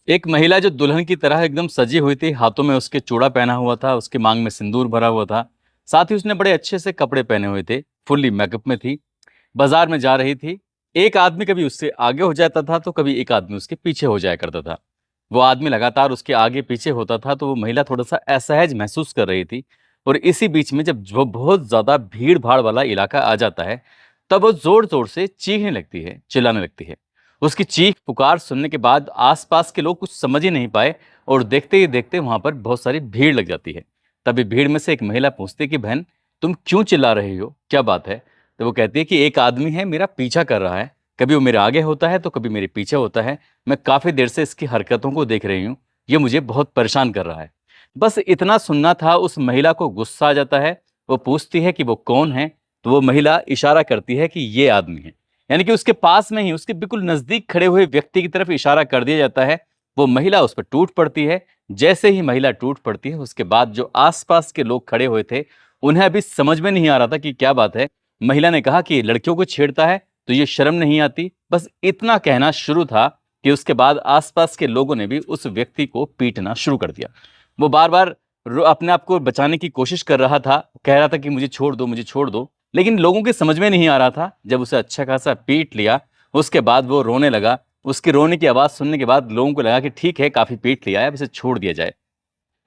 एक महिला जो दुल्हन की तरह एकदम सजी हुई थी, हाथों में उसके चूड़ा पहना हुआ था, उसके मांग में सिंदूर भरा हुआ था। साथ ही उसने बड़े अच्छे से कपड़े पहने हुए थे, फुल्ली मेकअप में थी, बाजार में जा रही थी। एक आदमी कभी उससे आगे हो जाता था, तो कभी एक आदमी उसके पीछे हो जाया करता था। वो आदमी लगातार उसके आगे पीछे होता था, तो वो महिला थोड़ा-सा असहज महसूस कर रही थी। और इसी बीच में जब जो बहुत ज़्यादा भीड़-भाड़ वाला इलाका आ जाता है, तब वो ज़ोर-ज़ोर से चीखने लगती है, चिल्लाने लगती है। उसकी चीख-पुकार सुनने के बाद आस-पास के लोग कुछ समझ ही नहीं पाए और देखते ही देखते वहाँ पर बहुत सारी भीड़ लग जाती है। तभी भीड़ में से एक महिला पूछती है कि बहन, तुम क्यों चिल्ला रही हो? क्या बात है? तो वो कहती है कि एक आदमी है, मेरा पीछा कर रहा है। कभी वो मेरे आगे होता है, तो कभी मेरे पीछे होता है। मैं काफ़ी देर से इसकी हरकतों को देख रही हूँ। ये मुझे बहुत परेशान कर रहा है। बस इतना सुनना था, उस महिला को गुस्सा आ जाता है। वो पूछती है कि वो कौन है? तो वो महिला इशारा करती है कि ये आदमी है। यानी कि उसके पास में ही, उसके बिल्कुल नज़दीक खड़े हुए व्यक्ति की तरफ इशारा कर दिया जाता है। वो महिला उस पर टूट पड़ती है। जैसे ही महिला टूट पड़ती है, उसके बाद जो आस-पास के लोग खड़े हुए थे, उन्हें अभी समझ में नहीं आ रहा था कि क्या बात है। महिला ने कहा कि लड़कियों को छेड़ता है, तो ये शर्म नहीं आती? बस इतना कहना शुरू था कि उसके बाद आस-पास के लोगों ने भी उस व्यक्ति को पीटना शुरू कर दिया। वो बार-बार अपने आप को बचाने की कोशिश कर रहा था, कह रहा था कि मुझे छोड़ दो, मुझे छोड़ दो। लेकिन लोगों के समझ में नहीं आ रहा था। जब उसे अच्छा खासा पीट लिया, उसके बाद वो रोने लगा। उसके रोने की आवाज़ सुनने के बाद लोगों को लगा कि ठीक है, काफ़ी पीट लिया है, अब इसे छोड़ दिया जाए।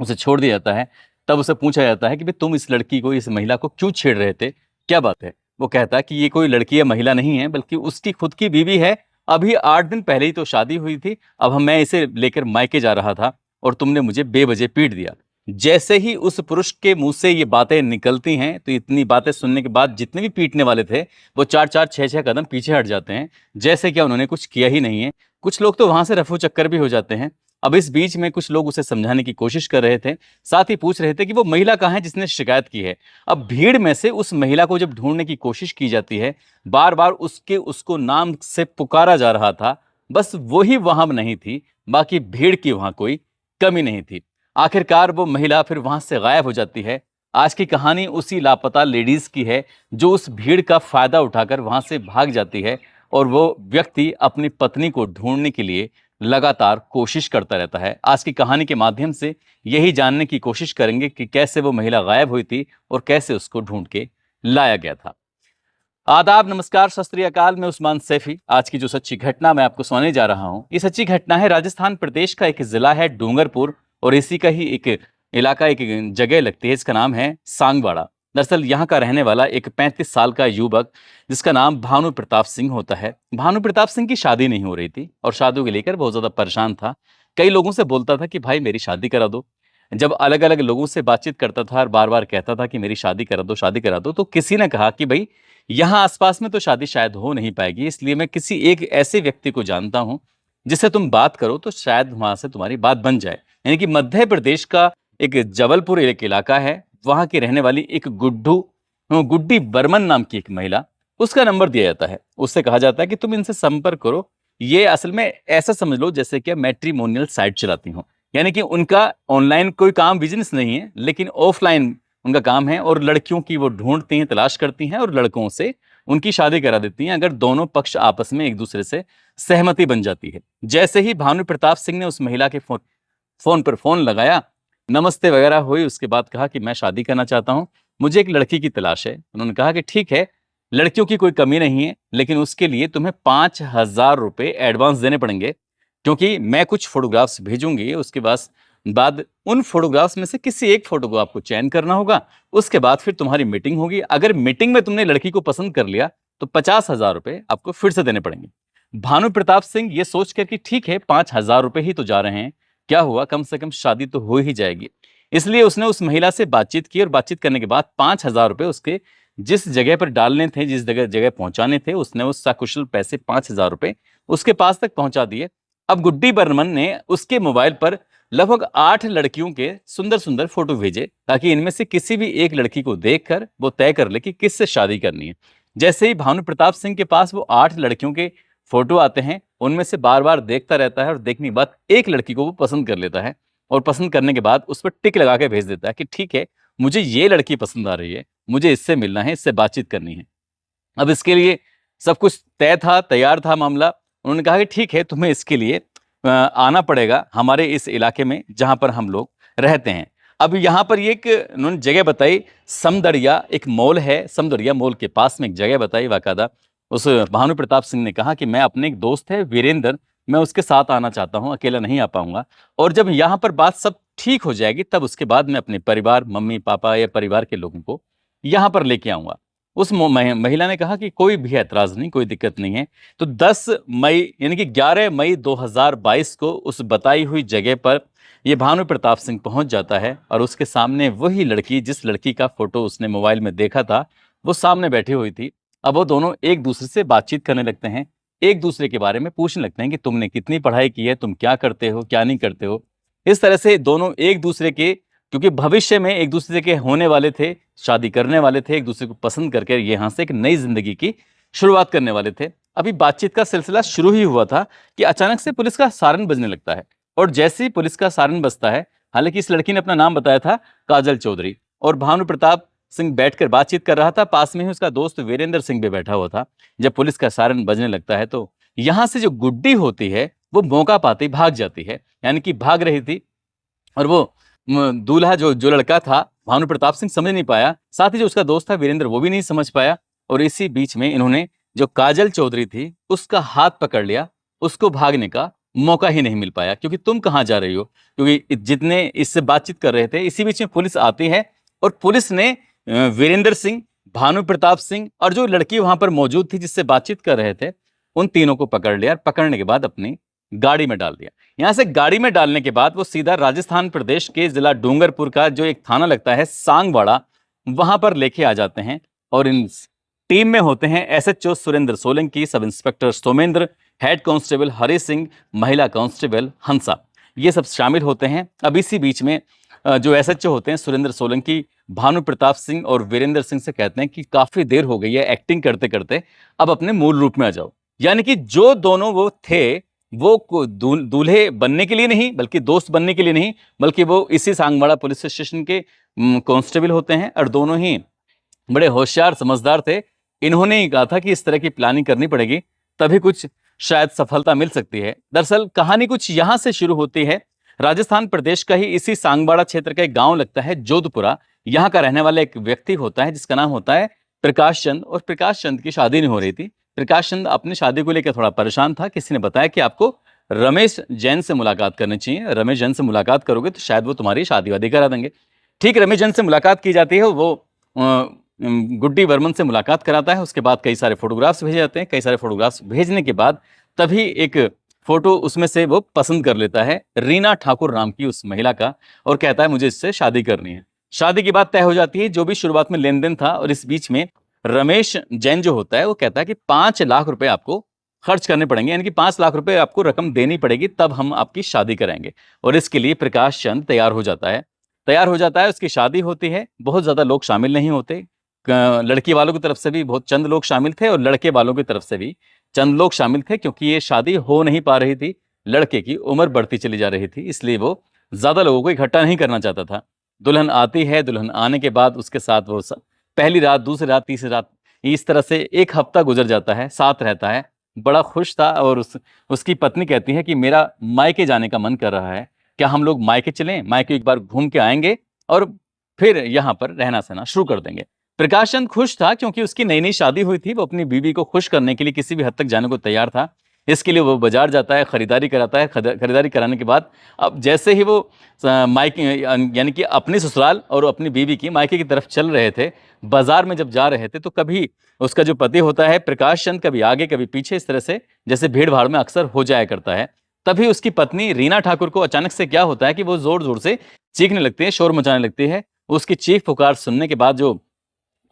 उसे छोड़ दिया जाता है। तब उसे पूछा जाता है कि भई तुम इस लड़की को, इस महिला को क्यों छेड़ रहे थे? क्या बात है? वो कहता है कि ये कोई लड़की या महिला नहीं है, बल्कि उसकी खुद की बीवी है। अभी 8 दिन पहले ही तो शादी हुई थी। अब हम मैं इसे लेकर मायके जा रहा था और तुमने मुझे बेवजह पीट दिया। जैसे ही उस पुरुष के मुँह से ये बातें निकलती हैं, तो इतनी बातें सुनने के बाद जितने भी पीटने वाले थे, वो 4-4 6-6 कदम पीछे हट जाते हैं, जैसे क्या उन्होंने कुछ किया ही नहीं है। कुछ लोग तो वहाँ से रफू-चक्कर भी हो जाते हैं। अब इस बीच में कुछ लोग उसे समझाने की कोशिश कर रहे थे, साथ ही पूछ रहे थे कि वो महिला कहाँ है जिसने शिकायत की है। अब भीड़ में से उस महिला को जब ढूँढने की कोशिश की जाती है, बार-बार उसको नाम से पुकारा जा रहा था, बस वही वहाँ नहीं थी, बाकी भीड़ की वहाँ कोई कमी नहीं थी। आखिरकार वो महिला फिर वहाँ से गायब हो जाती है। आज की कहानी उसी लापता लेडीज़ की है, जो उस भीड़ का फ़ायदा उठाकर वहाँ से भाग जाती है और वो व्यक्ति अपनी पत्नी को ढूँढने के लिए लगातार कोशिश करता रहता है। आज की कहानी के माध्यम से यही जानने की कोशिश करेंगे कि कैसे वो महिला गायब हुई थी और कैसे उसको ढूंढ के लाया गया था। आदाब, नमस्कार, सत श्री अकाल। मैं उस्मान सैफी। आज की जो सच्ची घटना मैं आपको सुनाने जा रहा हूँ, ये सच्ची घटना है राजस्थान प्रदेश का एक जिला है डूंगरपुर, और इसी का ही एक इलाका, एक जगह लगती है, इसका नाम है सांगवाड़ा। दरअसल यहाँ का रहने वाला एक 35 साल का युवक, जिसका नाम भानु प्रताप सिंह होता है। भानु प्रताप सिंह की शादी नहीं हो रही थी और शादी को लेकर बहुत ज्यादा परेशान था। कई लोगों से बोलता था कि भाई मेरी शादी करा दो। जब अलग अलग लोगों से बातचीत करता था और बार बार कहता था कि मेरी शादी करा दो, शादी करा दो, तो किसी ने कहा कि भाई यहाँ आसपास में तो शादी शायद हो नहीं पाएगी, इसलिए मैं किसी एक ऐसे व्यक्ति को जानता हूँ जिससे तुम बात करो तो शायद वहां से तुम्हारी बात बन जाए। यानी कि मध्य प्रदेश का एक जबलपुर एक इलाका है, वहां की रहने वाली एक गुड्डी बर्मन नाम की एक महिला, उसका नंबर दिया जाता है। उससे कहा जाता है कि तुम इनसे संपर्क करो। ये असल में ऐसा समझ लो जैसे कि मैट्रिमोनियल साइट चलाती हो। यानी कि उनका ऑनलाइन कोई काम बिजनेस नहीं है, लेकिन ऑफलाइन उनका काम है, और लड़कियों की वो ढूंढती हैं, तलाश करती हैं और लड़कों से उनकी शादी करा देती हैं, अगर दोनों पक्ष आपस में एक दूसरे से सहमति बन जाती है। जैसे ही भानु प्रताप सिंह ने उस महिला के फोन पर फोन लगाया, नमस्ते वगैरह हुई, उसके बाद कहा कि मैं शादी करना चाहता हूँ, मुझे एक लड़की की तलाश है। उन्होंने कहा कि ठीक है, लड़कियों की कोई कमी नहीं है, लेकिन उसके लिए तुम्हें 5,000 रुपये एडवांस देने पड़ेंगे, क्योंकि मैं कुछ फोटोग्राफ्स भेजूंगी। उसके बाद उन फोटोग्राफ्स में से किसी एक फोटो को आपको चयन करना होगा। उसके बाद फिर तुम्हारी मीटिंग होगी। अगर मीटिंग में तुमने लड़की को पसंद कर लिया, तो 50,000 रुपये आपको फिर से देने पड़ेंगे। भानु प्रताप सिंह ये सोच कर कि ठीक है, 5,000 रुपये ही तो जा रहे हैं, क्या हुआ, कम से कम शादी तो हो ही जाएगी। इसलिए उसने उस महिला से बातचीत की और बातचीत करने के बाद 5,000 रुपये उसके जिस जगह पर डालने थे, जिस जगह जगह पहुंचाने थे, उसने उस सकुशल पैसे 5,000 रुपये उसके पास तक पहुंचा दिए। अब गुड्डी बर्मन ने उसके मोबाइल पर लगभग 8 लड़कियों के सुंदर सुंदर फोटो भेजे, ताकि इनमें से किसी भी एक लड़की को देखकर वो तय कर ले कि किससे शादी करनी है। जैसे ही भानु प्रताप सिंह के पास वो 8 लड़कियों के फोटो आते हैं, उनमें से बार बार देखता रहता है और देखने के बाद एक लड़की को वो पसंद कर लेता है, और पसंद करने के बाद उस पर टिक लगा के भेज देता है कि ठीक है, मुझे ये लड़की पसंद आ रही है, मुझे इससे मिलना है, इससे बातचीत करनी है। अब इसके लिए सब कुछ तय था, तैयार था मामला। उन्होंने कहा कि ठीक है, तुम्हें इसके लिए आना पड़ेगा हमारे इस इलाके में जहां पर हम लोग रहते हैं। अब यहाँ पर ये एक उन्होंने जगह बताई, समदड़िया एक मॉल है, समदड़िया मॉल के पास में एक जगह बताई बाकायदा। उस भानु प्रताप सिंह ने कहा कि मैं अपने एक दोस्त है वीरेंद्र, मैं उसके साथ आना चाहता हूँ, अकेला नहीं आ पाऊंगा, और जब यहाँ पर बात सब ठीक हो जाएगी तब उसके बाद मैं अपने परिवार, मम्मी पापा या परिवार के लोगों को यहाँ पर लेके आऊंगा। उस महिला ने कहा कि कोई भी ऐतराज नहीं, कोई दिक्कत नहीं है। तो 10 मई यानी कि 11 मई 2022 को उस बताई हुई जगह पर ये भानु प्रताप सिंह पहुंच जाता है और उसके सामने वही लड़की, जिस लड़की का फोटो उसने मोबाइल में देखा था, वो सामने बैठी हुई थी। अब वो दोनों एक दूसरे से बातचीत करने लगते हैं, एक दूसरे के बारे में पूछने लगते हैं कि तुमने कितनी पढ़ाई की है, तुम क्या करते हो, क्या नहीं करते हो। इस तरह से दोनों एक दूसरे के, क्योंकि भविष्य में एक दूसरे के होने वाले थे, शादी करने वाले थे, एक दूसरे को पसंद करके यहाँ से एक नई जिंदगी की शुरुआत करने वाले थे। अभी बातचीत का सिलसिला शुरू ही हुआ था कि अचानक से पुलिस का सायरन बजने लगता है, और जैसे ही पुलिस का सायरन बजता है, हालांकि इस लड़की ने अपना नाम बताया था काजल चौधरी, और भानु प्रताप सिंह बैठकर बातचीत कर रहा था, पास में ही उसका दोस्त वीरेंद्र सिंह भी बैठा हुआ था। जब पुलिस का सायरन बजने लगता है तो यहाँ से जो गुड्डी होती है वो मौका पाते ही भाग जाती है, यानी कि भाग रही थी, और वो दूल्हा जो जो लड़का था भानु प्रताप सिंह समझ नहीं पाया, साथ ही जो उसका दोस्त था वीरेंद्र वो भी नहीं समझ पाया, और इसी बीच में इन्होंने जो काजल चौधरी थी उसका हाथ पकड़ लिया, उसको भागने का मौका ही नहीं मिल पाया। क्योंकि तुम कहाँ जा रही हो, क्योंकि जितने इससे बातचीत कर रहे थे, इसी बीच में पुलिस आती है, और पुलिस ने वीरेंद्र सिंह, भानु प्रताप सिंह और जो लड़की वहां पर मौजूद थी जिससे बातचीत कर रहे थे, उन तीनों को पकड़ लिया, और पकड़ने के बाद अपनी गाड़ी में डाल दिया। यहां से गाड़ी में डालने के बाद वो सीधा राजस्थान प्रदेश के जिला डूंगरपुर का जो एक थाना लगता है सांगवाड़ा, वहां पर लेके आ जाते हैं। और इन टीम में होते हैं SHO Surendra Solanki, sub inspector Somendra, head constable Hari Singh, महिला कांस्टेबल हंसा, ये सब शामिल होते हैं। अब इसी बीच में जो एसएचओ होते हैं सुरेंद्र सोलंकी, भानु प्रताप सिंह और वीरेंद्र सिंह से कहते हैं कि काफी देर हो गई है एक्टिंग करते करते, अब अपने मूल रूप में आ जाओ। यानी कि जो दोनों वो थे, वो दूल्हे बनने के लिए नहीं, बल्कि दोस्त बनने के लिए नहीं, बल्कि वो इसी सांगवाड़ा पुलिस स्टेशन के कांस्टेबल होते हैं, और दोनों ही बड़े होशियार समझदार थे। इन्होंने ही कहा था कि इस तरह की प्लानिंग करनी पड़ेगी, तभी कुछ शायद सफलता मिल सकती है। दरअसल कहानी कुछ यहां से शुरू होती है। राजस्थान प्रदेश का ही इसी सांगवाड़ा क्षेत्र का एक गांव लगता है जोधपुरा, यहाँ का रहने वाला एक व्यक्ति होता है जिसका नाम होता है प्रकाश चंद, और प्रकाश चंद की शादी नहीं हो रही थी। प्रकाश चंद अपनी शादी को लेकर थोड़ा परेशान था। किसी ने बताया कि आपको रमेश जैन से मुलाकात करनी चाहिए, रमेश जैन से मुलाकात करोगे तो शायद वो तुम्हारी शादी वादी करा देंगे। ठीक, रमेश जैन से मुलाकात की जाती है, वो गुड्डी वर्मन से मुलाकात कराता है। उसके बाद कई सारे फोटोग्राफ्स भेजे जाते हैं, कई सारे फोटोग्राफ्स भेजने के बाद तभी एक फोटो उसमें से वो पसंद कर लेता है, रीना ठाकुर नाम की उस महिला का, और कहता है मुझे इससे शादी करनी है। शादी की बात तय हो जाती है, जो भी शुरुआत में लेन देन था, और इस बीच में रमेश जैन जो होता है वो कहता है कि 5 लाख रुपए आपको खर्च करने पड़ेंगे, यानी कि 5 लाख रुपए आपको रकम देनी पड़ेगी, तब हम आपकी शादी कराएंगे। और इसके लिए प्रकाश चंद तैयार हो जाता है, उसकी शादी होती है। बहुत ज्यादा लोग शामिल नहीं होते, लड़की वालों की तरफ से भी बहुत चंद लोग शामिल थे, और लड़के वालों की तरफ से भी चंद लोग शामिल थे, क्योंकि ये शादी हो नहीं पा रही थी, लड़के की उम्र बढ़ती चली जा रही थी, इसलिए वो ज्यादा लोगों को इकट्ठा नहीं करना चाहता था। दुल्हन आती है, दुल्हन आने के बाद उसके साथ वो पहली रात, दूसरी रात, तीसरी रात, इस तरह से 1 हफ्ता गुजर जाता है, साथ रहता है, बड़ा खुश था। और उसकी पत्नी कहती है कि मेरा मायके जाने का मन कर रहा है, क्या हम लोग मायके चलें, मायके एक बार घूम के आएंगे और फिर यहाँ पर रहना सहना शुरू कर देंगे। प्रकाश चंद खुश था, क्योंकि उसकी नई नई शादी हुई थी, वो अपनी बीवी को खुश करने के लिए किसी भी हद तक जाने को तैयार था। इसके लिए वो बाजार जाता है, खरीदारी कराता है। खरीदारी कराने के बाद अब जैसे ही वो मायके यानी कि अपने ससुराल और अपनी बीवी की मायके की तरफ चल रहे थे, बाजार में जब जा रहे थे, तो कभी उसका जो पति होता है प्रकाश चंद कभी आगे कभी पीछे, इस तरह से जैसे भीड़ भाड़ में अक्सर हो जाया करता है। तभी उसकी पत्नी रीना ठाकुर को अचानक से क्या होता है कि वो जोर जोर से चीखने लगती है, शोर मचाने लगती है। उसकी चीख पुकार सुनने के बाद जो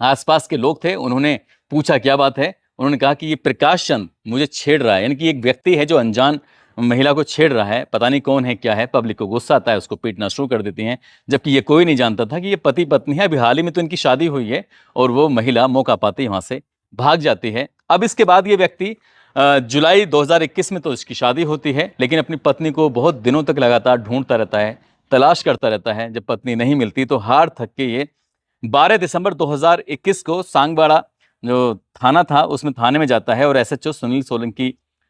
आसपास के लोग थे उन्होंने पूछा क्या बात है। उन्होंने कहा कि ये प्रकाश चंद मुझे छेड़ रहा है, यानी कि एक व्यक्ति है जो अनजान महिला को छेड़ रहा है, पता नहीं कौन है क्या है। पब्लिक को गुस्सा आता है, उसको पीटना शुरू कर देती हैं, जबकि ये कोई नहीं जानता था कि ये पति पत्नी है, अभी हाल ही में तो इनकी शादी हुई है। और वो महिला मौका पाते ही वहां से भाग जाती है। अब इसके बाद ये व्यक्ति जुलाई 2021 में तो इसकी शादी होती है, लेकिन अपनी पत्नी को बहुत दिनों तक लगातार ढूंढता रहता है, तलाश करता रहता है। जब पत्नी नहीं मिलती तो हार थक के ये 12 दिसंबर 2021 को सांगवाड़ा जो थाना था उसमें थाने में जाता है, और एसएचओ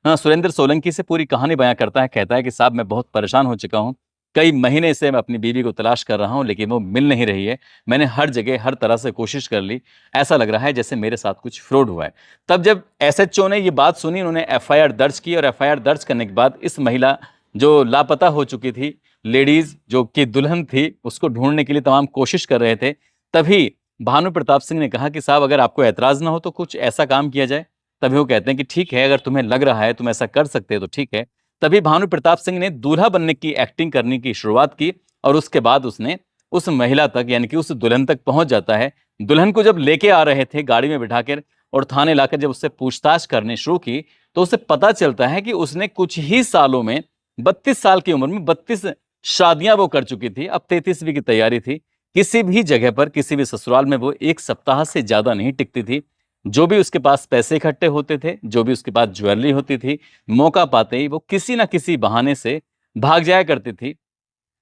हाँ, सुरेंद्र सोलंकी से पूरी कहानी बयां करता है। कहता है कि साहब, मैं बहुत परेशान हो चुका हूँ। कई महीने से मैं अपनी बीवी को तलाश कर रहा हूँ, लेकिन वो मिल नहीं रही है। मैंने हर जगह हर तरह से कोशिश कर ली। ऐसा लग रहा है जैसे मेरे साथ कुछ फ्रॉड हुआ है। तब जब एसएचओ ने ये बात सुनी, उन्होंने एफआईआर दर्ज की और एफआईआर दर्ज करने के बाद इस महिला जो लापता हो चुकी थी, लेडीज जो कि दुल्हन थी, उसको ढूंढने के लिए तमाम कोशिश कर रहे थे। तभी भानु प्रताप सिंह ने कहा कि साहब, अगर आपको ऐतराज ना हो तो कुछ ऐसा काम किया जाए। तभी वो कहते हैं कि ठीक है, अगर तुम्हें लग रहा है तुम ऐसा कर सकते हो तो ठीक है। तभी भानु प्रताप सिंह ने दूल्हा बनने की एक्टिंग करने की शुरुआत की और उसके बाद उसने उस महिला तक, यानी कि उस दुल्हन तक पहुंच जाता है। दुल्हन को जब लेके आ रहे थे गाड़ी में बिठाकर और थाने लाकर जब उससे पूछताछ करनी शुरू की, तो उसे पता चलता है कि उसने कुछ ही सालों में 32 साल की उम्र में 32 शादियां वो कर चुकी थी। अब 33वीं की तैयारी थी। किसी भी जगह पर, किसी भी ससुराल में वो एक सप्ताह से ज्यादा नहीं टिकती थी। जो भी उसके पास पैसे इकट्ठे होते थे, जो भी उसके पास ज्वेलरी होती थी, मौका पाते ही वो किसी ना किसी बहाने से भाग जाया करती थी।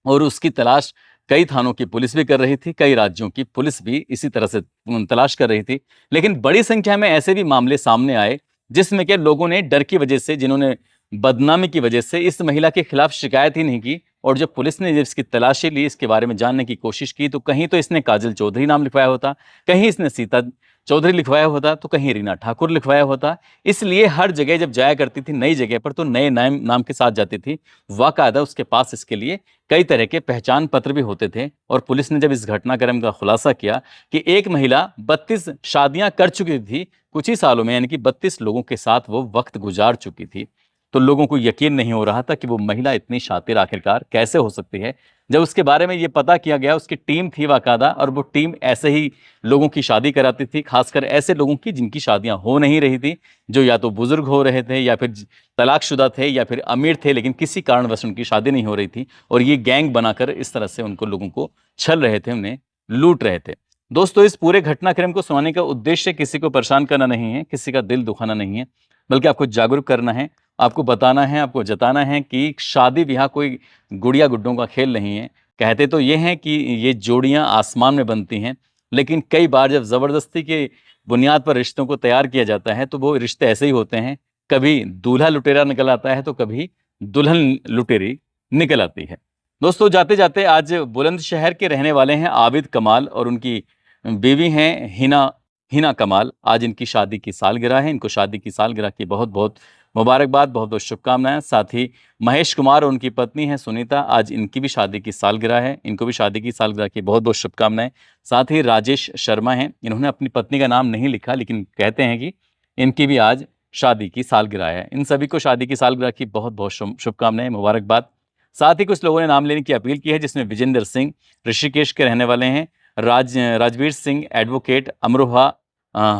और उसकी तलाश कई थानों की पुलिस भी कर रही थी, कई राज्यों की पुलिस भी इसी तरह से तलाश कर रही थी। लेकिन बड़ी संख्या में ऐसे भी मामले सामने आए जिसमें क्या लोगों ने डर की वजह से, जिन्होंने बदनामी की वजह से इस महिला के खिलाफ शिकायत ही नहीं की। और जब पुलिस ने जब इसकी तलाशी ली, इसके बारे में जानने की कोशिश की, तो कहीं तो इसने काजल चौधरी नाम लिखवाया होता, कहीं इसने सीता चौधरी लिखवाया होता, तो कहीं रीना ठाकुर लिखवाया होता। इसलिए हर जगह जब जाया करती थी नई जगह पर, तो नए नाम नाम के साथ जाती थी। वाकायदा उसके पास इसके लिए कई तरह के पहचान पत्र भी होते थे। और पुलिस ने जब इस घटनाक्रम का खुलासा किया कि एक महिला 32 शादियां कर चुकी थी कुछ ही सालों में, यानी कि 32 लोगों के साथ वो वक्त गुजार चुकी थी, तो लोगों को यकीन नहीं हो रहा था कि वो महिला इतनी शातिर आखिरकार कैसे हो सकती है। जब उसके बारे में ये पता किया गया, उसकी टीम थी बाकायदा, और वो टीम ऐसे ही लोगों की शादी कराती थी, खासकर ऐसे लोगों की जिनकी शादियां हो नहीं रही थी, जो या तो बुजुर्ग हो रहे थे, या फिर तलाकशुदा थे, या फिर अमीर थे, लेकिन किसी कारणवश उनकी शादी नहीं हो रही थी। और ये गैंग बनाकर इस तरह से उनको, लोगों को छल रहे थे, उन्हें लूट रहे थे। दोस्तों, इस पूरे घटनाक्रम को सुनाने का उद्देश्य किसी को परेशान करना नहीं है, किसी का दिल दुखाना नहीं है, बल्कि आपको जागरूक करना है, आपको बताना है, आपको जताना है कि शादी ब्याह कोई गुड़िया गुड्डों का खेल नहीं है। कहते तो ये हैं कि ये जोड़ियां आसमान में बनती हैं, लेकिन कई बार जब ज़बरदस्ती के बुनियाद पर रिश्तों को तैयार किया जाता है, तो वो रिश्ते ऐसे ही होते हैं। कभी दूल्हा लुटेरा निकल आता है, तो कभी दुल्हन लुटेरी निकल आती है। दोस्तों, जाते जाते आज बुलंदशहर के रहने वाले हैं आबिद कमाल, और उनकी बीवी हैं हिना हिना कमाल। आज इनकी शादी की सालगिरह है। इनको शादी की सालगिरह की बहुत बहुत मुबारकबाद, बहुत बहुत शुभकामनाएं। साथ ही महेश कुमार और उनकी पत्नी है सुनीता, आज इनकी भी शादी की सालगिरह है। इनको भी शादी की सालगिरह की बहुत बहुत शुभकामनाएं। साथ ही राजेश शर्मा हैं, इन्होंने अपनी पत्नी का नाम नहीं लिखा, लेकिन कहते हैं कि इनकी भी आज शादी की सालगिरह है। इन सभी को शादी की सालगिरह की बहुत बहुत शुभकामनाएं, मुबारकबाद। साथ ही कुछ लोगों ने नाम लेने की अपील की है, जिसमें विजेंद्र सिंह ऋषिकेश के रहने वाले हैं, राजवीर सिंह एडवोकेट अमरोहा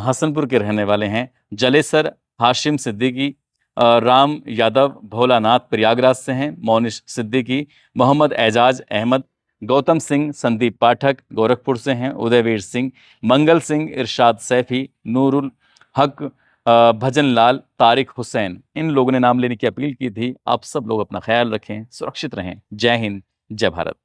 हसनपुर के रहने वाले हैं, जलेसर हाशिम सिद्दीकी, राम यादव भोलानाथ प्रयागराज से हैं, मोनिश सिद्दीकी, मोहम्मद एजाज अहमद, गौतम सिंह संदीप पाठक गोरखपुर से हैं, उदयवीर सिंह, मंगल सिंह, इरशाद सैफी, नूरुल हक, भजन लाल, तारिक हुसैन, इन लोगों ने नाम लेने की अपील की थी। आप सब लोग अपना ख्याल रखें, सुरक्षित रहें। जय हिंद, जय भारत।